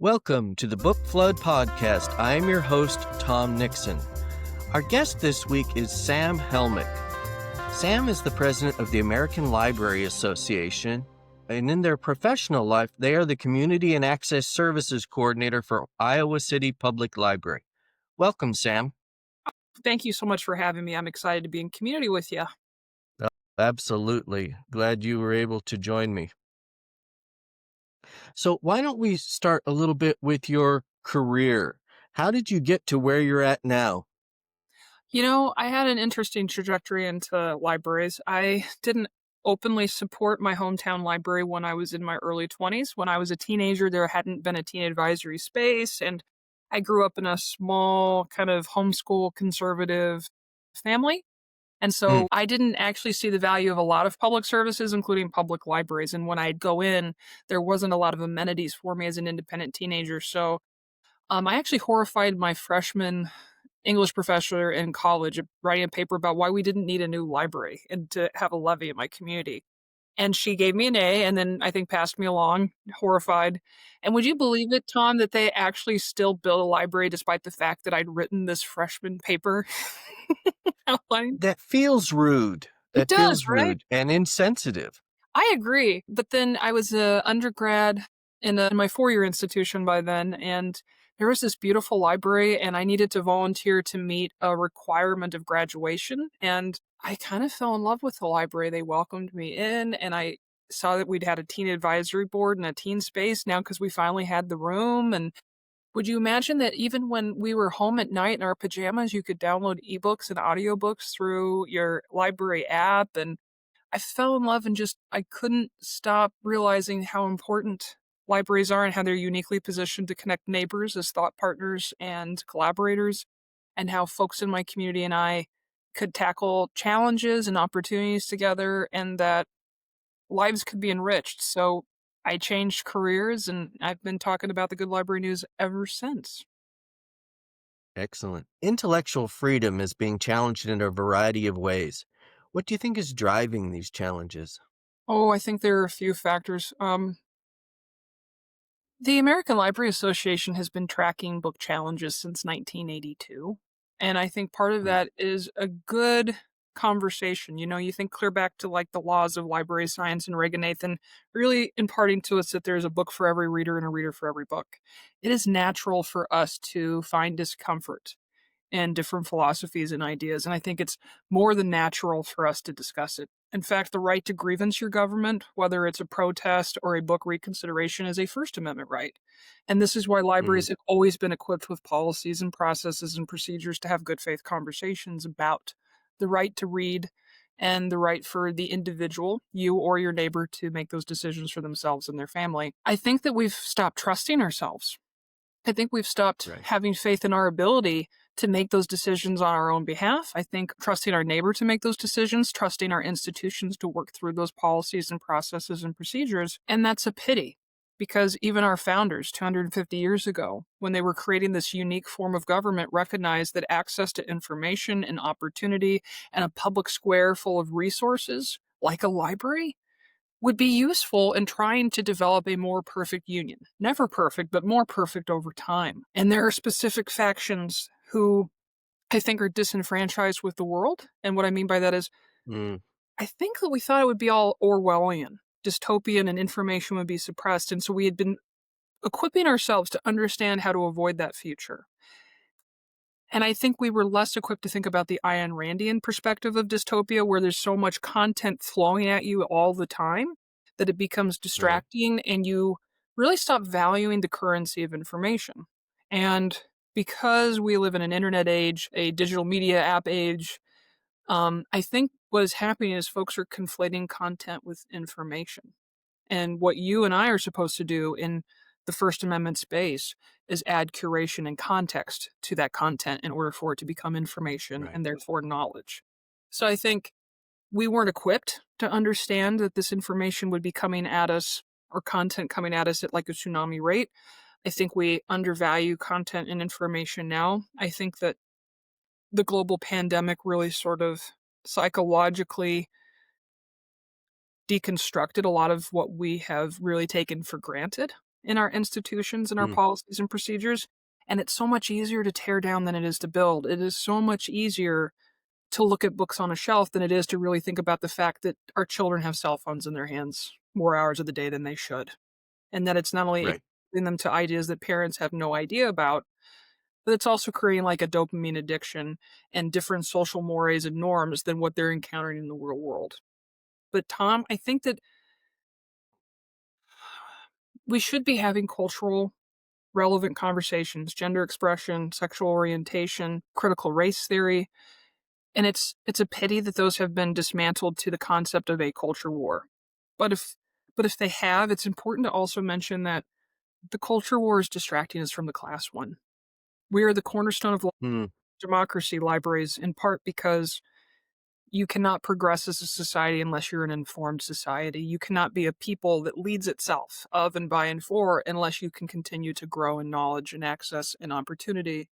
Welcome to the Book Flood Podcast. I am your host, Tom Nixon. Our guest this week is Sam Helmick. Sam is the president of the American Library Association, and in their professional life, they are the Community and Access Services Coordinator for Iowa City Public Library. Welcome, Sam. Thank you so much for having me. I'm excited to be in community with you. Absolutely. Glad you were able to join me. So why don't we start a little bit with your career? How did you get to where you're at now? You know, I had an interesting trajectory into libraries. I didn't openly support my hometown library when I was in my early 20s. When I was a teenager, there hadn't been a teen advisory space, and I grew up in a small kind of homeschool conservative family. And so I didn't actually see the value of a lot of public services, including public libraries. And when I'd go in, there wasn't a lot of amenities for me as an independent teenager. So I actually horrified my freshman English professor in college writing a paper about why we didn't need a new library and to have a levy in my community. And she gave me an A and then I think passed me along, horrified. And would you believe it, Tom, that they actually still build a library despite the fact that I'd written this freshman paper outline? That feels rude. It does, right? And insensitive. I agree. But then I was an undergrad in my four-year institution by then, and there was this beautiful library, and I needed to volunteer to meet a requirement of graduation. And I kind of fell in love with the library. They welcomed me in, and I saw that we'd had a teen advisory board and a teen space now because we finally had the room. And would you imagine that even when we were home at night in our pajamas, you could download ebooks and audiobooks through your library app? And I fell in love and I couldn't stop realizing how important libraries are and how they're uniquely positioned to connect neighbors as thought partners and collaborators, and how folks in my community and I could tackle challenges and opportunities together, and that lives could be enriched. So I changed careers, and I've been talking about the Good Library News ever since. Excellent. Intellectual freedom is being challenged in a variety of ways. What do you think is driving these challenges? Oh, I think there are a few factors. The American Library Association has been tracking book challenges since 1982. And I think part of that is a good conversation. You know, you think clear back to like the laws of library science and Reagan Nathan, really imparting to us that there's a book for every reader and a reader for every book. It is natural for us to find discomfort and different philosophies and ideas. And I think it's more than natural for us to discuss it. In fact, the right to grievance your government, whether it's a protest or a book reconsideration, is a First Amendment right. And this is why libraries have always been equipped with policies and processes and procedures to have good faith conversations about the right to read and the right for the individual, you or your neighbor, to make those decisions for themselves and their family. I think that we've stopped trusting ourselves. I think we've stopped having faith in our ability to make those decisions on our own behalf. I think trusting our neighbor to make those decisions, trusting our institutions to work through those policies and processes and procedures. And that's a pity, because even our founders 250 years ago, when they were creating this unique form of government, recognized that access to information and opportunity and a public square full of resources, like a library, would be useful in trying to develop a more perfect union. Never perfect, but more perfect over time. And there are specific factions who I think are disenfranchised with the world. And what I mean by that is, I think that we thought it would be all Orwellian, dystopian, and information would be suppressed. And so we had been equipping ourselves to understand how to avoid that future. And I think we were less equipped to think about the Ayn Randian perspective of dystopia, where there's so much content flowing at you all the time that it becomes distracting and you really stop valuing the currency of information. And because we live in an internet age, a digital media app age, I think what is happening is folks are conflating content with information. And what you and I are supposed to do in the First Amendment space is add curation and context to that content in order for it to become information and therefore knowledge. So I think we weren't equipped to understand that this information would be coming at us, or content coming at us, at like a tsunami rate. I think we undervalue content and information now. I think that the global pandemic really sort of psychologically deconstructed a lot of what we have really taken for granted. in our institutions and our Mm, policies and procedures, and it's so much easier to tear down than it is to build. It is so much easier to look at books on a shelf than it is to really think about the fact that our children have cell phones in their hands more hours of the day than they should, and that it's not only right. exposing them to ideas that parents have no idea about, but it's also creating like a dopamine addiction and different social mores and norms than what they're encountering in the real world. But Tom, I think that we should be having cultural relevant conversations, gender expression, sexual orientation, critical race theory, and it's a pity that those have been dismantled to the concept of a culture war. But if they have, it's important to also mention that the culture war is distracting us from the class one. We are the cornerstone of Mm, democracy libraries in part because you cannot progress as a society unless you're an informed society. You cannot be a people that leads itself of and by and for unless you can continue to grow in knowledge and access and opportunity.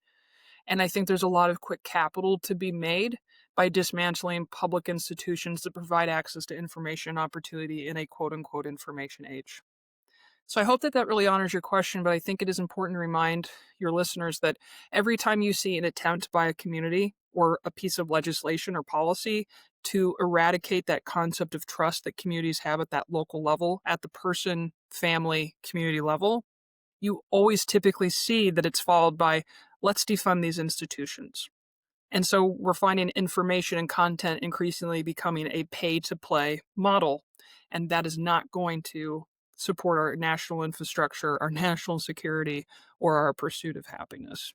And I think there's a lot of quick capital to be made by dismantling public institutions that provide access to information and opportunity in a quote unquote information age. So I hope that that really honors your question, but I think it is important to remind your listeners that every time you see an attempt by a community or a piece of legislation or policy to eradicate that concept of trust that communities have at that local level, at the person, family, community level, you always typically see that it's followed by let's defund these institutions. And so we're finding information and content increasingly becoming a pay to play model. And that is not going to support our national infrastructure, our national security, or our pursuit of happiness.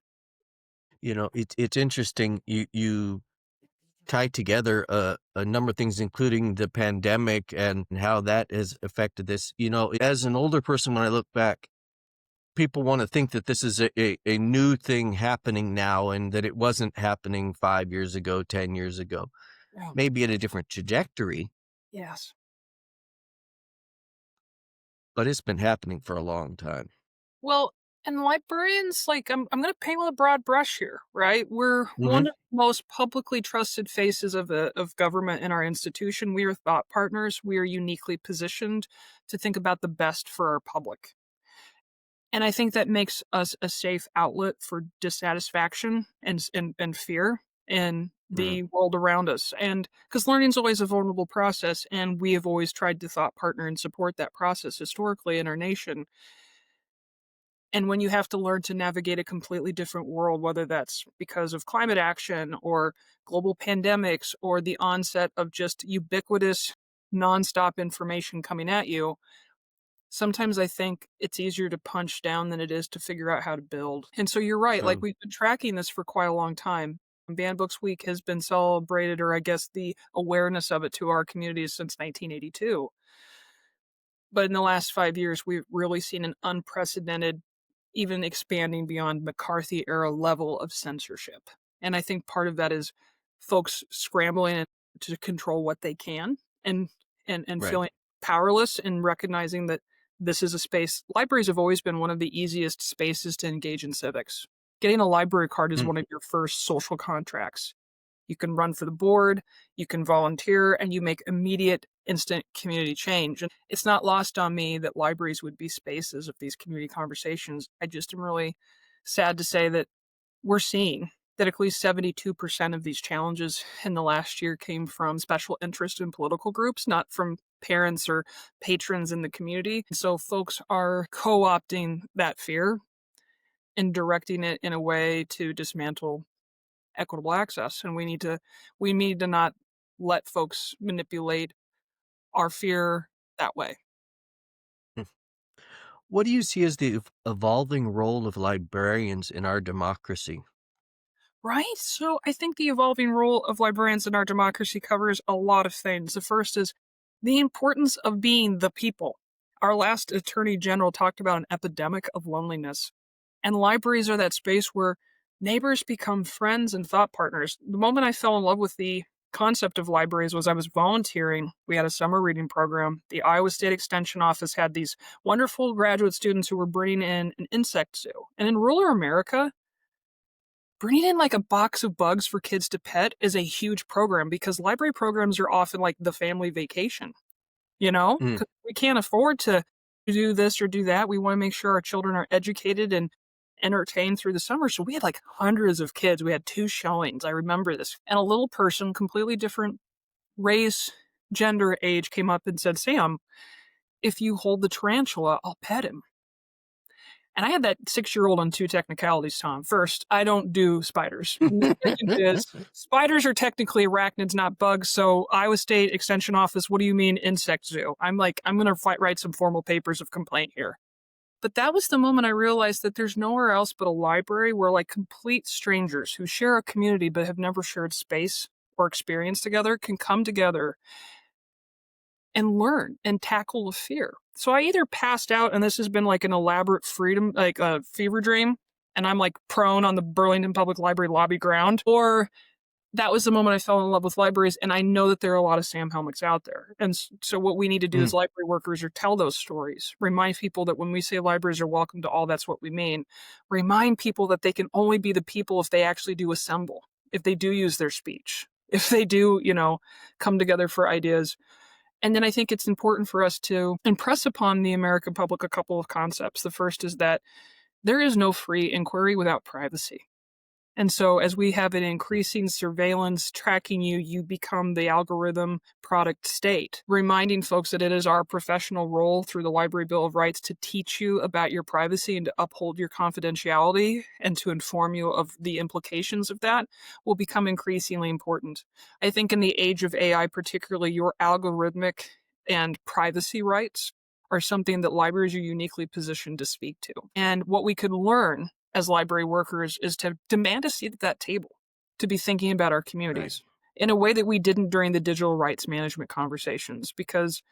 it's interesting. You tied together a number of things, including the pandemic and how that has affected this. As an older person, when I look back, people want to think that this is a new thing happening now and that it wasn't happening 5 years ago, 10 years ago, Yeah. maybe at a different trajectory, Yes. but it's been happening for a long time. Well, and librarians, like, I'm going to paint with a broad brush here, right? We're Hmm. one of the most publicly trusted faces of government in our institution. We are thought partners. We are uniquely positioned to think about the best for our public. And I think that makes us a safe outlet for dissatisfaction and fear in Mm, the world around us. And because learning is always a vulnerable process, and we have always tried to thought partner and support that process historically in our nation. And when you have to learn to navigate a completely different world, whether that's because of climate action or global pandemics or the onset of just ubiquitous, nonstop information coming at you, sometimes I think it's easier to punch down than it is to figure out how to build. And so you're right, like true. we've been tracking this for quite a long time. Banned Books Week has been celebrated, or I guess the awareness of it to our communities since 1982. But in the last 5 years, we've really seen an unprecedented, even expanding beyond McCarthy era level of censorship. And I think part of that is folks scrambling to control what they can and and Right. feeling powerless and recognizing that this is a space. Libraries have always been one of the easiest spaces to engage in civics. Getting a library card is Mm, one of your first social contracts. You can run for the board, you can volunteer, and you make immediate, instant community change. And it's not lost on me that libraries would be spaces of these community conversations. I just am really sad to say that we're seeing that at least 72% of these challenges in the last year came from special interest in political groups, not from parents or patrons in the community. So folks are co opting that fear and directing it in a way to dismantle equitable access, and we need to not let folks manipulate our fear that way. mm. What do you see as the evolving role of librarians in our democracy? Right? So I think the evolving role of librarians in our democracy covers a lot of things. The first is the importance of being the people. Our last attorney general talked about an epidemic of loneliness, and libraries are that space where neighbors become friends and thought partners. The moment I fell in love with the concept of libraries was I was volunteering. We had a summer reading program. The Iowa State Extension Office had these wonderful graduate students who were bringing in an insect zoo. And in rural America, bringing in like a box of bugs for kids to pet is a huge program because library programs are often like the family vacation, you know? Mm, 'Cause we can't afford to do this or do that. We want to make sure our children are educated and entertained through the summer. So we had like hundreds of kids. We had 2 showings. I remember this. And a little person, completely different race, gender, age, came up and said, "Sam, if you hold the tarantula, I'll pet him." And I had that 6-year-old on 2 technicalities, Tom. First, I don't do spiders. And the second is, spiders are technically arachnids, not bugs. So Iowa State Extension Office, what do you mean insect zoo? I'm like, I'm going to write some formal papers of complaint here. But that was the moment I realized that there's nowhere else but a library where like complete strangers who share a community but have never shared space or experience together can come together and learn and tackle the fear. So I either passed out and this has been like an elaborate freedom, like a fever dream, and I'm like prone on the Burlington Public Library lobby ground, or that was the moment I fell in love with libraries, and I know that there are a lot of Sam Helmicks out there. And so what we need to do as library workers are tell those stories, remind people that when we say libraries are welcome to all, that's what we mean. Remind people that they can only be the people if they actually do assemble, if they do use their speech, if they do, come together for ideas. And then I think it's important for us to impress upon the American public a couple of concepts. The first is that there is no free inquiry without privacy. And so as we have an increasing surveillance tracking you, you become the algorithm product state, reminding folks that it is our professional role through the Library Bill of Rights to teach you about your privacy and to uphold your confidentiality and to inform you of the implications of that will become increasingly important. I think in the age of AI, particularly, your algorithmic and privacy rights are something that libraries are uniquely positioned to speak to. And what we could learn as library workers is to demand a seat at that table, to be thinking about our communities in a way that we didn't during the digital rights management conversations, because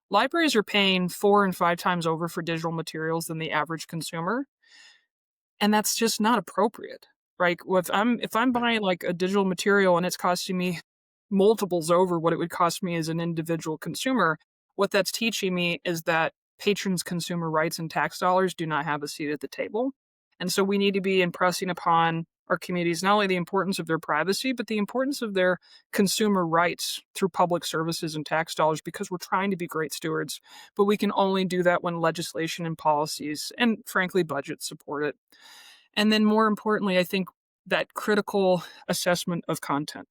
libraries are paying 4 and 5 times over for digital materials than the average consumer. And that's just not appropriate, right? If I'm buying like a digital material and it's costing me multiples over what it would cost me as an individual consumer, what that's teaching me is that patrons' consumer rights and tax dollars do not have a seat at the table. And so we need to be impressing upon our communities not only the importance of their privacy, but the importance of their consumer rights through public services and tax dollars, because we're trying to be great stewards. But we can only do that when legislation and policies and, frankly, budgets support it. And then more importantly, I think that critical assessment of content.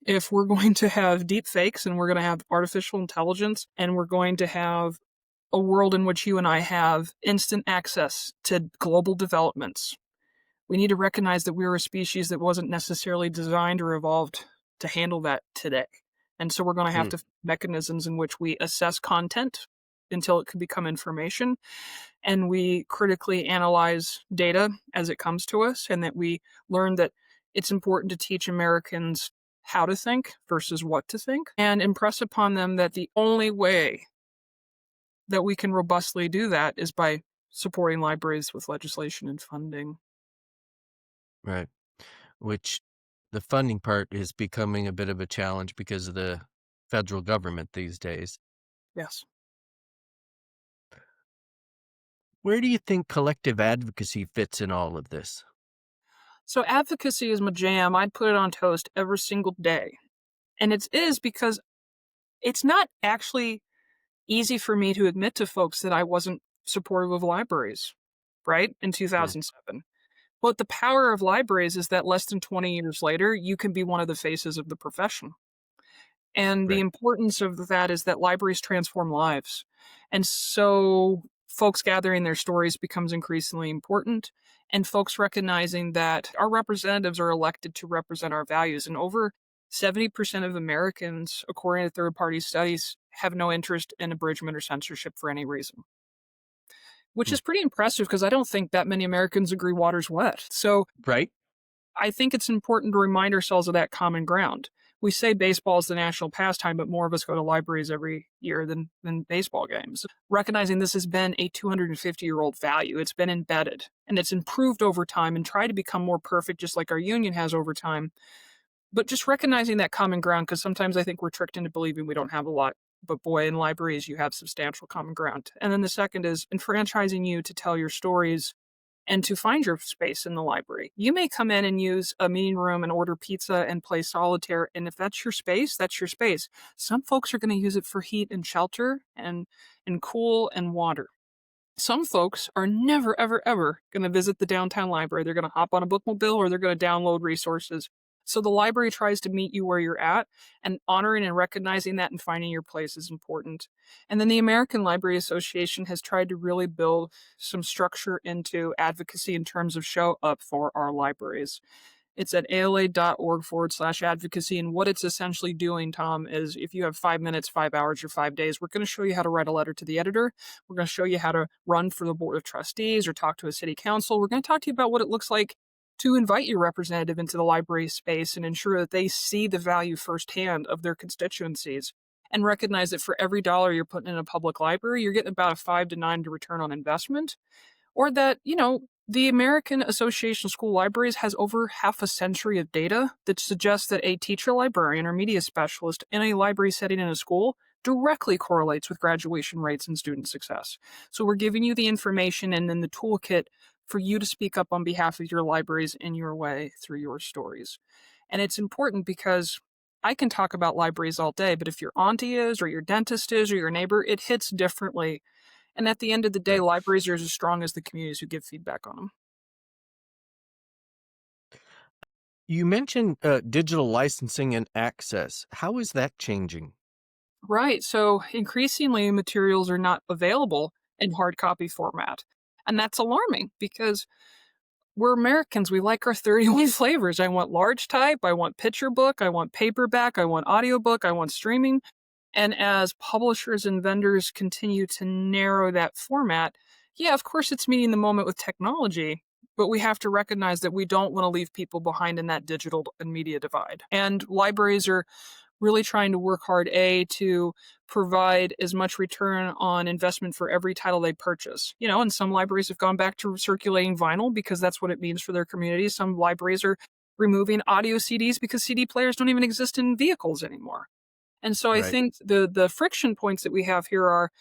If we're going to have deep fakes and we're going to have artificial intelligence and we're going to have a world in which you and I have instant access to global developments, we need to recognize that we're a species that wasn't necessarily designed or evolved to handle that today. And so we're going to have to find mechanisms in which we assess content until it can become information, and we critically analyze data as it comes to us, and that we learn that it's important to teach Americans how to think versus what to think, and impress upon them that the only way that we can robustly do that is by supporting libraries with legislation and funding. Right. Which the funding part is becoming a bit of a challenge because of the federal government these days. Yes. Where do you think collective advocacy fits in all of this? So advocacy is my jam. I'd put it on toast every single day. And it is because it's not actually easy for me to admit to folks that I wasn't supportive of libraries, right? In 2007. But the power of libraries is that less than 20 years later, you can be one of the faces of the profession. And the Right. importance of that is that libraries transform lives. And so folks gathering their stories becomes increasingly important, and folks recognizing that our representatives are elected to represent our values. And over 70% of Americans, according to third-party studies, have no interest in abridgment or censorship for any reason, which Hmm. is pretty impressive because I don't think that many Americans agree water's wet. So Right? I think it's important to remind ourselves of that common ground. We say baseball is the national pastime, but more of us go to libraries every year than baseball games. Recognizing this has been a 250-year-old value, it's been embedded, and it's improved over time and tried to become more perfect, just like our union has over time. But just recognizing that common ground, because sometimes I think we're tricked into believing we don't have a lot. But boy, in libraries, you have substantial common ground. And then the second is enfranchising you to tell your stories and to find your space in the library. You may come in and use a meeting room and order pizza and play solitaire, and if that's your space, that's your space. Some folks are going to use it for heat and shelter and cool and water. Some folks are never, ever, ever going to visit the downtown library. They're going to hop on a bookmobile or they're going to download resources. So the library tries to meet you where you're at, and honoring and recognizing that and finding your place is important. And then the American Library Association has tried to really build some structure into advocacy in terms of show up for our libraries. It's at ala.org/advocacy. And what it's essentially doing, Tom, is if you have 5 minutes, 5 hours, or 5 days, we're going to show you how to write a letter to the editor. We're going to show you how to run for the board of trustees or talk to a city council. We're going to talk to you about what it looks like to invite your representative into the library space and ensure that they see the value firsthand of their constituencies and recognize that for every dollar you're putting in a public library, you're getting about a 5 to 9 to return on investment. Or that, the American Association of School Libraries has over half a century of data that suggests that a teacher librarian or media specialist in a library setting in a school directly correlates with graduation rates and student success. So we're giving you the information and then the toolkit for you to speak up on behalf of your libraries in your way through your stories. And it's important because I can talk about libraries all day, but if your auntie is, or your dentist is, or your neighbor, it hits differently. And at the end of the day, Right. libraries are as strong as the communities who give feedback on them. You mentioned digital licensing and access. How is that changing? Right. So increasingly, materials are not available in hard copy format. And that's alarming because we're Americans. We like our 31 flavors. I want large type. I want picture book. I want paperback. I want audiobook. I want streaming. And as publishers and vendors continue to narrow that format, yeah, of course, it's meeting the moment with technology, but we have to recognize that we don't want to leave people behind in that digital and media divide. And libraries are really trying to work hard, to provide as much return on investment for every title they purchase. And some libraries have gone back to circulating vinyl because that's what it means for their community. Some libraries are removing audio CDs because CD players don't even exist in vehicles anymore. And so I Right. think the friction points that we have here are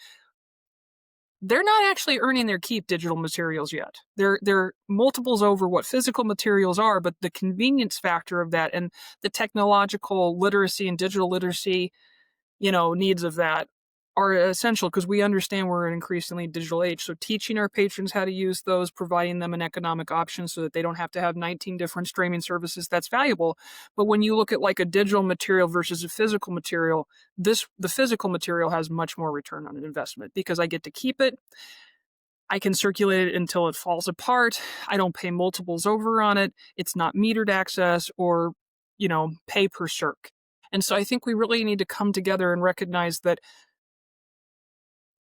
they're not actually earning their keep digital materials yet. They're multiples over what physical materials are, but the convenience factor of that and the technological literacy and digital literacy, needs of that are essential because we understand we're an increasingly digital age. So teaching our patrons how to use those, providing them an economic option so that they don't have to have 19 different streaming services, that's valuable. But when you look at like a digital material versus a physical material, the physical material has much more return on an investment because I get to keep it. I can circulate it until it falls apart. I don't pay multiples over on it. It's not metered access or, pay per circ. And so I think we really need to come together and recognize that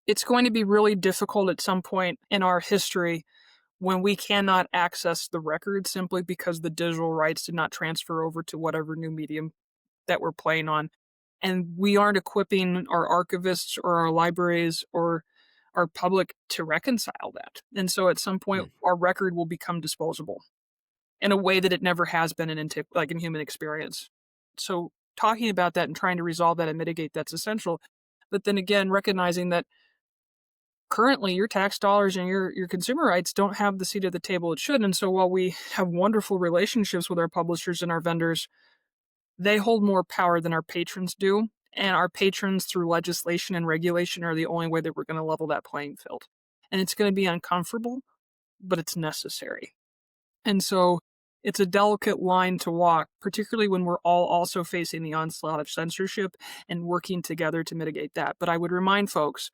it's going to be really difficult at some point in our history when we cannot access the record simply because the digital rights did not transfer over to whatever new medium that we're playing on. And we aren't equipping our archivists or our libraries or our public to reconcile that. And so at some point, our record will become disposable in a way that it never has been in human experience. So talking about that and trying to resolve that and mitigate that's essential. But then again, recognizing that currently your tax dollars and your consumer rights don't have the seat at the table it should. And so while we have wonderful relationships with our publishers and our vendors, they hold more power than our patrons do. And our patrons, through legislation and regulation, are the only way that we're going to level that playing field. And it's going to be uncomfortable, but it's necessary. And so it's a delicate line to walk, particularly when we're all also facing the onslaught of censorship and working together to mitigate that. But I would remind folks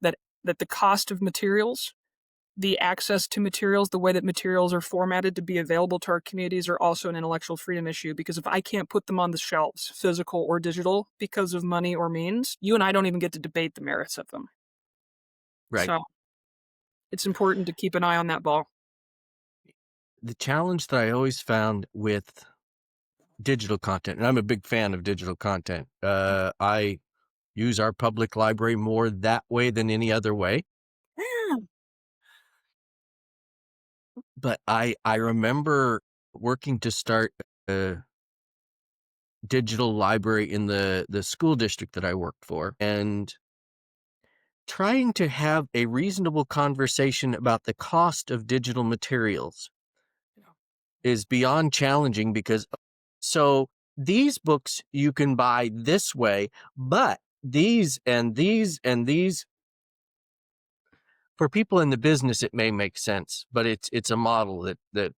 that the cost of materials, the access to materials, the way that materials are formatted to be available to our communities are also an intellectual freedom issue. Because if I can't put them on the shelves, physical or digital, because of money or means, you and I don't even get to debate the merits of them. Right. So it's important to keep an eye on that ball. The challenge that I always found with digital content, and I'm a big fan of digital content. I use our public library more that way than any other way. But I remember working to start a digital library in the school district that I worked for, and trying to have a reasonable conversation about the cost of digital materials is beyond challenging because so these books you can buy this way, but these and these and these For people in the business, it may make sense, but it's a model that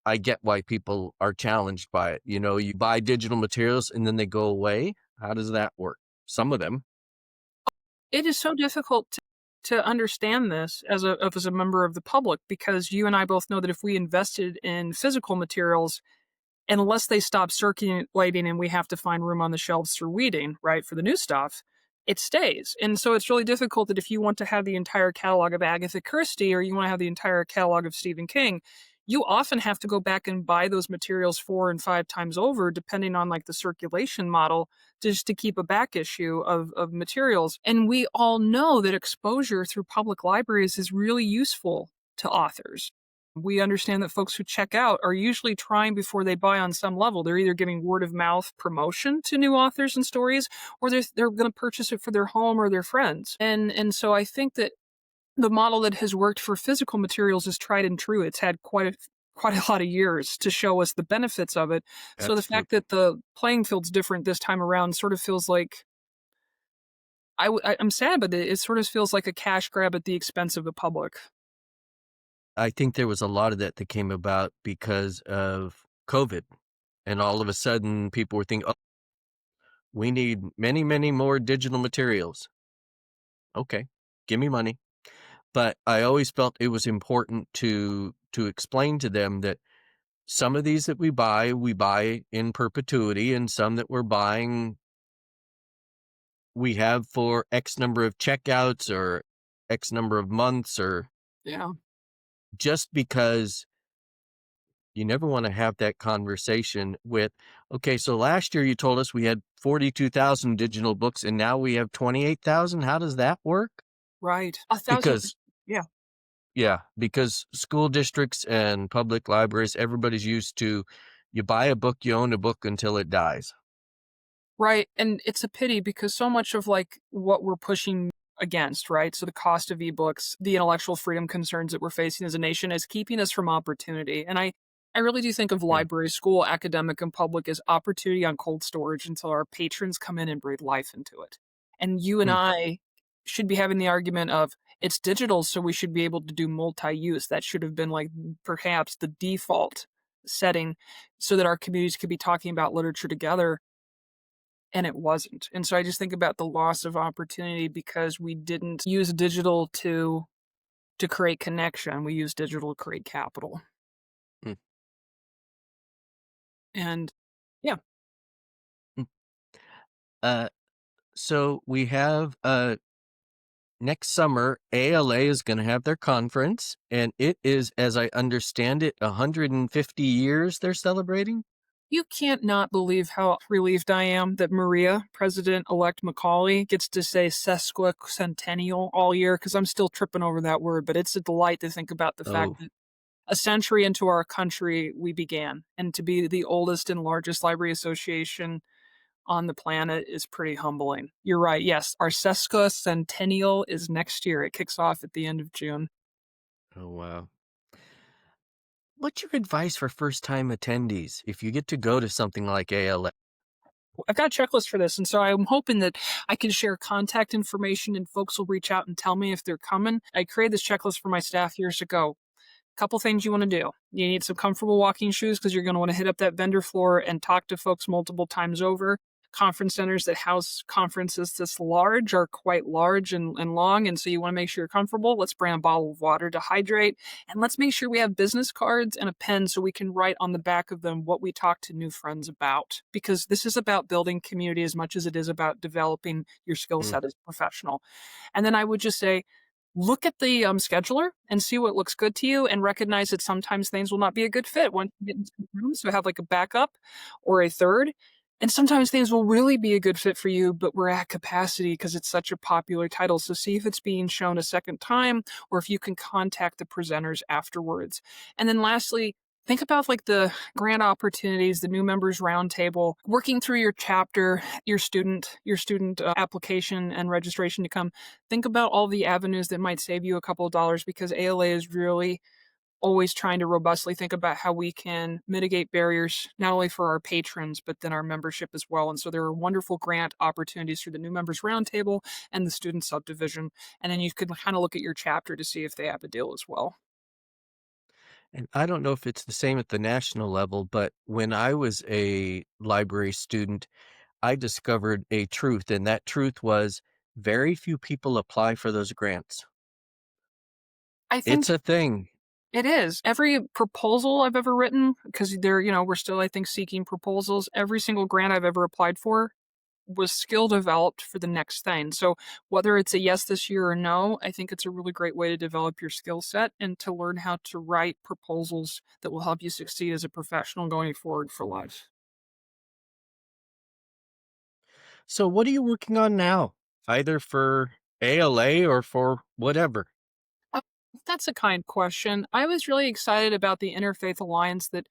I get why people are challenged by it. You know, you buy digital materials and then they go away. How does that work? Some of them. It is so difficult to understand this as a member of the public, because you and I both know that if we invested in physical materials, unless they stop circulating and we have to find room on the shelves through weeding, right, for the new stuff, it stays. And so it's really difficult that if you want to have the entire catalog of Agatha Christie or you want to have the entire catalog of Stephen King, you often have to go back and buy those materials 4 and 5 times over, depending on like the circulation model, just to keep a back issue of materials. And we all know that exposure through public libraries is really useful to authors. We understand that folks who check out are usually trying before they buy on some level. They're either giving word of mouth promotion to new authors and stories, or they're going to purchase it for their home or their friends. And so I think that the model that has worked for physical materials is tried and true. It's had quite a lot of years to show us the benefits of it. So the That's true. fact that the playing field's different this time around sort of feels like I'm sad, but it sort of feels like a cash grab at the expense of the public. I think there was a lot of that came about because of COVID. And all of a sudden, people were thinking, oh, we need many, many more digital materials. Okay, give me money. But I always felt it was important to explain to them that some of these that we buy in perpetuity, and some that we're buying, we have for X number of checkouts or X number of months, or Yeah. just because you never want to have that conversation with, okay, so last year you told us we had 42,000 digital books and now we have 28,000. How does that work? Right. 1,000. Because, Yeah. yeah, because school districts and public libraries, everybody's used to, you buy a book, you own a book until it dies. Right, and it's a pity because so much of, like, what we're pushing against, right? So the cost of ebooks, the intellectual freedom concerns that we're facing as a nation is keeping us from opportunity, and I really do think of Mm, library, school, academic, and public as opportunity on cold storage until our patrons come in and breathe life into it. And you and mm, I should be having the argument of, it's digital, so we should be able to do multi-use. That should have been, like, perhaps the default setting so that our communities could be talking about literature together, and it wasn't. And so I just think about the loss of opportunity because we didn't use digital to create connection. We used digital to create capital. mm, And yeah, mm. Uh, so we have next summer, ALA is going to have their conference, and it is, as I understand it, 150 years they're celebrating. you can't not believe how relieved I am that Maria, President-elect Macaulay, gets to say sesquicentennial all year because I'm still tripping over that word, but it's a delight to think about the fact Oh, that a century into our country we began, and to be the oldest and largest library association on the planet is pretty humbling. You're right. Yes, our sesquicentennial is next year. It kicks off at the end of June. oh, wow. What's your advice for first-time attendees if you get to go to something like ALA? I've got a checklist for this, and so I'm hoping that I can share contact information and folks will reach out and tell me if they're coming. I created this checklist for my staff years ago. Couple things you want to do. You need some comfortable walking shoes because you're going to want to hit up that vendor floor and talk to folks multiple times over. Conference centers that house conferences this large are quite large and long, and so you want to make sure you're comfortable. Let's bring a bottle of water to hydrate, and let's make sure we have business cards and a pen so we can write on the back of them what we talk to new friends about, because this is about building community as much as it is about developing your skill Mm, set as a professional. And then I would just say, look at the scheduler and see what looks good to you, and recognize that sometimes things will not be a good fit once you get into the room. So have like a backup or a third. And sometimes things will really be a good fit for you, but we're at capacity because it's such a popular title. So see if it's being shown a second time or if you can contact the presenters afterwards. And then lastly, think about like the grant opportunities, the new members roundtable, working through your chapter, your student application and registration to come. Think about all the avenues that might save you a couple of dollars because ALA is really always trying to robustly think about how we can mitigate barriers, not only for our patrons, but then our membership as well. And so there are wonderful grant opportunities through the New Members Roundtable and the Student Subdivision. And then you can kind of look at your chapter to see if they have a deal as well. And I don't know if it's the same at the national level, but when I was a library student, I discovered a truth, and that truth was very few people apply for those grants. I It's think a thing. it is. Every proposal I've ever written, because we're still, I think, seeking proposals. Every single grant I've ever applied for was skill developed for the next thing. So whether it's a yes this year or no, I think it's a really great way to develop your skill set and to learn how to write proposals that will help you succeed as a professional going forward for life. So what are you working on now? Either for ALA or for whatever? Uh, That's a kind question. I was really excited about the Interfaith Alliance that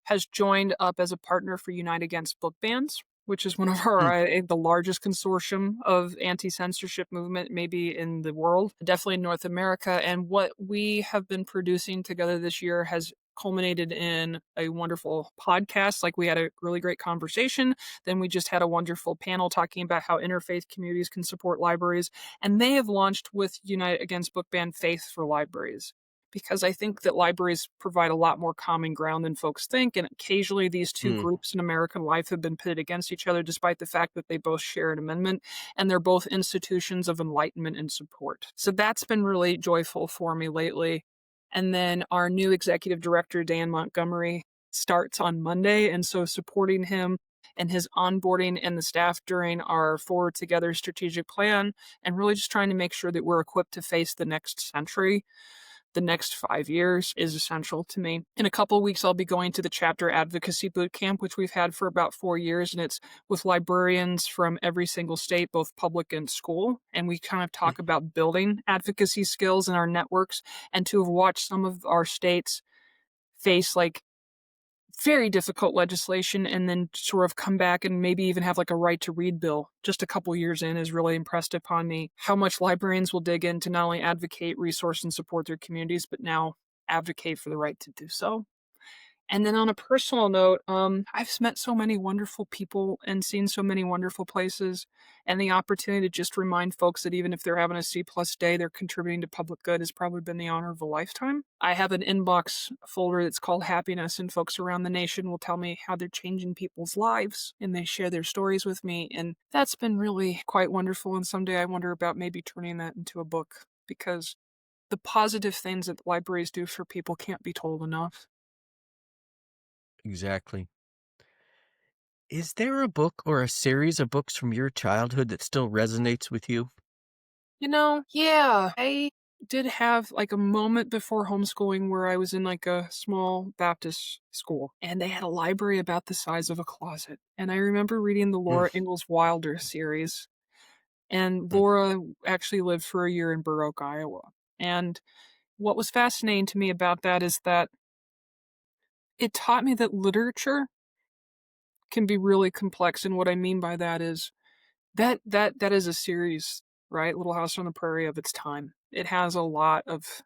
has joined up as a partner for Unite Against Book Bans, which is one of our Mm, the largest consortium of anti-censorship movement maybe in the world, definitely in North America. And what we have been producing together this year has culminated in a wonderful podcast. Like we had a really great conversation. Then we just had a wonderful panel talking about how interfaith communities can support libraries. And they have launched with Unite Against Book Ban Faith for Libraries. Because I think that libraries provide a lot more common ground than folks think. And occasionally, these two mm. groups in American life have been pitted against each other, despite the fact that they both share an amendment and they're both institutions of enlightenment and support. So that's been really joyful for me lately. And then our new executive director, Dan Montgomery, starts on Monday. And so supporting him and his onboarding and the staff during our Forward Together strategic plan, and really just trying to make sure that we're equipped to face the next century, the next 5 years, is essential to me. In a couple of weeks, I'll be going to the chapter advocacy boot camp, which we've had for about 4 years, and it's with librarians from every single state, both public and school. And we kind of talk about building advocacy skills in our networks, and to have watched some of our states face like very difficult legislation and then sort of come back and maybe even have like a right to read bill just a couple years in has really impressed upon me how much librarians will dig in to not only advocate, resource, and support their communities, but now advocate for the right to do so. And then on a personal note, I've met so many wonderful people and seen so many wonderful places, and the opportunity to just remind folks that even if they're having a C+ day, they're contributing to public good has probably been the honor of a lifetime. I have an inbox folder that's called Happiness, and folks around the nation will tell me how they're changing people's lives, and they share their stories with me, and that's been really quite wonderful. And someday I wonder about maybe turning that into a book, because the positive things that libraries do for people can't be told enough. Exactly. Is there a book or a series of books from your childhood that still resonates with you? Yeah, I did have like a moment before homeschooling where I was in like a small Baptist school and they had a library about the size of a closet. And I remember reading the Mm, Laura Ingalls Wilder series. And mm, Laura actually lived for a year in Burr Oak, Iowa. And what was fascinating to me about that is that it taught me that literature can be really complex. And what I mean by that is that is a series, right? Little House on the Prairie of its time. It has a lot of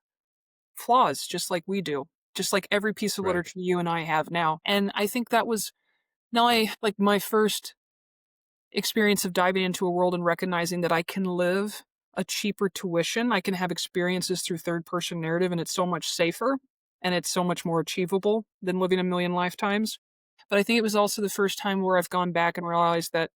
flaws, just like we do, just like every piece of right. literature you and I have now. And I think that was not only like my first experience of diving into a world and recognizing that I can live a cheaper tuition. I can have experiences through third person narrative, and it's so much safer and it's so much more achievable than living a million lifetimes. But I think it was also the first time where I've gone back and realized that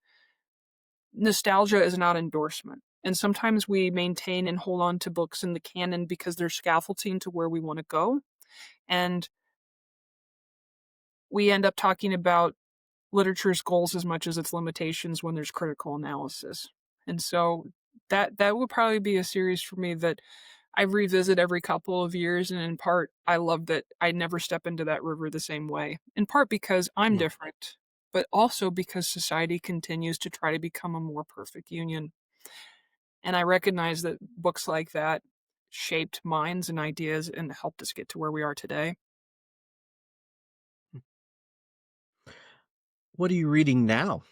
nostalgia is not endorsement. And sometimes we maintain and hold on to books in the canon because they're scaffolding to where we want to go. And we end up talking about literature's goals as much as its limitations when there's critical analysis. And so that would probably be a series for me that I revisit every couple of years. And in part, I love that I never step into that river the same way. In part because I'm Mm. different, but also because society continues to try to become a more perfect union. And I recognize that books like that shaped minds and ideas and helped us get to where we are today. What are you reading now?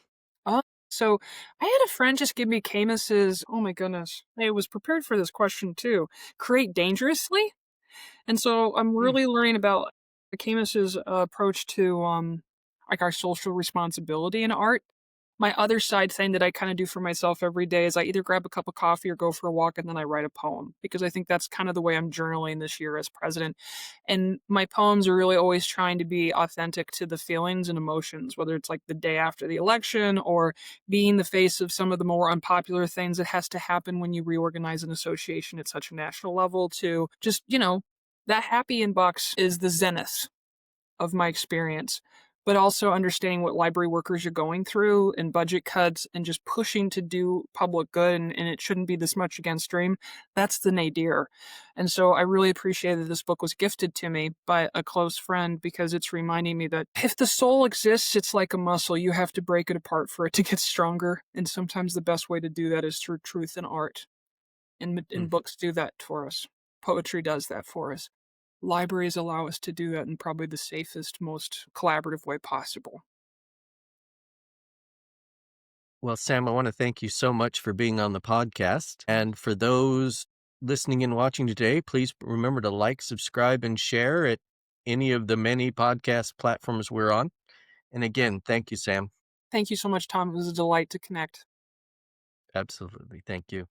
Uh, so I had a friend just give me Camus's, oh my goodness, I was prepared for this question too. Create Dangerously. And so I'm Hmm. really learning about Camus's approach to like our social responsibility in art. My other side thing that I kind of do for myself every day is I either grab a cup of coffee or go for a walk and then I write a poem because I think that's kind of the way I'm journaling this year as president. And my poems are really always trying to be authentic to the feelings and emotions, whether it's like the day after the election or being the face of some of the more unpopular things that has to happen when you reorganize an association at such a national level to just, that happy inbox is the zenith of my experience, but also understanding what library workers are going through and budget cuts and just pushing to do public good and it shouldn't be this much against stream. That's the nadir. And so I really appreciate that this book was gifted to me by a close friend because it's reminding me that if the soul exists, it's like a muscle. You have to break it apart for it to get stronger. And sometimes the best way to do that is through truth and art. And books do that for us. Poetry does that for us. Libraries allow us to do that in probably the safest, most collaborative way possible. Well, Sam, I want to thank you so much for being on the podcast. And for those listening and watching today, please remember to like, subscribe, and share at any of the many podcast platforms we're on. And again, thank you, Sam. Thank you so much, Tom. It was a delight to connect. Absolutely. Thank you.